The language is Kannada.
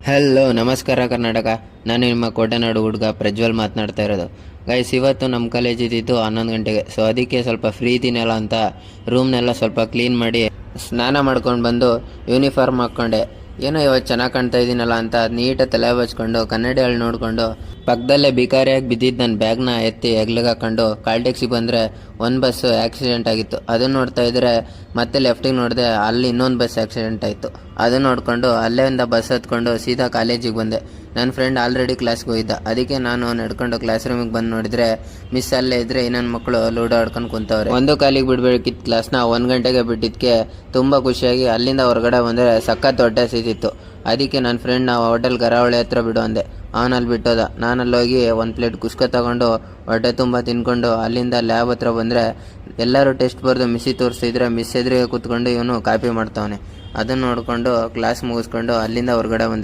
ಹಲೋ ನಮಸ್ಕಾರ ಕರ್ನಾಟಕ. ನಾನು ನಿಮ್ಮ ಕೋಟೆನಾಡು ಹುಡುಗ ಪ್ರಜ್ವಲ್ ಮಾತನಾಡ್ತಾ ಇರೋದು. ಗೈಸ್, ಇವತ್ತು ನಮ್ಮ ಕಾಲೇಜ್ ಇದ್ದಿದ್ದು 11 ಗಂಟೆಗೆ. ಸೊ ಅದಕ್ಕೆ ಸ್ವಲ್ಪ ಫ್ರೀ ಇದ್ದೀನಲ್ಲ ಅಂತ ರೂಮ್ನೆಲ್ಲ ಸ್ವಲ್ಪ ಕ್ಲೀನ್ ಮಾಡಿ ಸ್ನಾನ ಮಾಡ್ಕೊಂಡು ಬಂದು ಯೂನಿಫಾರ್ಮ್ ಹಾಕ್ಕೊಂಡೆ. ಏನೋ ಇವತ್ತು ಚೆನ್ನಾಗಿ ಕಾಣ್ತಾ ಇದ್ದೀನಲ್ಲ ಅಂತ ನೀಟಾಗಿ ತಲೆ ಬಚ್ಕೊಂಡು ಕನ್ನಡಿಯಲ್ಲಿ ನೋಡಿಕೊಂಡು ಪಕ್ಕದಲ್ಲೇ ಬಿಕಾರಿಯಾಗಿ ಬಿದ್ದಿದ್ದು ನನ್ನ ಬ್ಯಾಗ್ನ ಎತ್ತಿ ಹೆಗ್ಲಿಗೆ ಹಾಕೊಂಡು ಕಾಲ್ ಟ್ಯಾಕ್ಸಿಗೆ ಬಂದರೆ ಒಂದು ಬಸ್ಸು ಆಕ್ಸಿಡೆಂಟ್ ಆಗಿತ್ತು. ಅದನ್ನು ನೋಡ್ತಾ ಇದ್ದರೆ ಮತ್ತೆ ಲೆಫ್ಟಿಗೆ ನೋಡಿದೆ, ಅಲ್ಲಿ ಇನ್ನೊಂದು ಬಸ್ ಆಕ್ಸಿಡೆಂಟ್ ಆಯಿತು. ಅದನ್ನು ನೋಡಿಕೊಂಡು ಅಲ್ಲೇಂದ ಬಸ್ ಹತ್ಕೊಂಡು ಸೀದಾ ಕಾಲೇಜಿಗೆ ಬಂದೆ. ನನ್ನ ಫ್ರೆಂಡ್ ಆಲ್ರೆಡಿ ಕ್ಲಾಸ್ಗೆ ಹೋಗಿದ್ದ. ಅದಕ್ಕೆ ನಾನು ನಡ್ಕೊಂಡು ಕ್ಲಾಸ್ ರೂಮಿಗೆ ಬಂದು ನೋಡಿದರೆ ಮಿಸ್ ಅಲ್ಲೇ ಇದ್ದರೆ ಇನ್ನೊಂದು ಮಕ್ಕಳು ಲೂಡೋ ಆಡ್ಕೊಂಡು ಕುಂತವ್ರೆ. ಒಂದು ಕಾಲಿಗೆ ಬಿಡಬೇಕಿತ್ತು ಕ್ಲಾಸ್ನ 1 ಗಂಟೆಗೆ ಬಿಟ್ಟಿದ್ದಕ್ಕೆ ತುಂಬ ಖುಷಿಯಾಗಿ ಅಲ್ಲಿಂದ ಹೊರಗಡೆ ಬಂದರೆ ಸಖತ್ ಹೊಟ್ಟೆ ಸಿತಿತ್ತು. ಅದಕ್ಕೆ ನನ್ನ ಫ್ರೆಂಡ್ ನಾವು ಹೋಟೆಲ್ ಗರಾವಳಿ ಹತ್ರ ಬಿಡು ಅಂದೆ. ಅವನಲ್ಲಿ ಬಿಟ್ಟೋದ. ನಾನಲ್ಲಿ ಹೋಗಿ ಒಂದು ಪ್ಲೇಟ್ ಕುಷ್ಕ ತಗೊಂಡು ಹೊಟ್ಟೆ ತುಂಬ ತಿನ್ಕೊಂಡು ಅಲ್ಲಿಂದ ಲ್ಯಾಬ್ ಹತ್ರ ಬಂದರೆ ಎಲ್ಲರೂ ಟೆಸ್ಟ್ ಬರೆದು ಮಿಸ್ಸಿ ತೋರಿಸಿದ್ರೆ ಮಿಸ್ ಎದುರಿಗೆ ಕೂತ್ಕೊಂಡು ಇವನು ಕಾಪಿ ಮಾಡ್ತಾವನೆ. ಅದನ್ನು ನೋಡಿಕೊಂಡು ಕ್ಲಾಸ್ ಮುಗಿಸ್ಕೊಂಡು ಅಲ್ಲಿಂದ ಹೊರಗಡೆ ಬಂದೆ.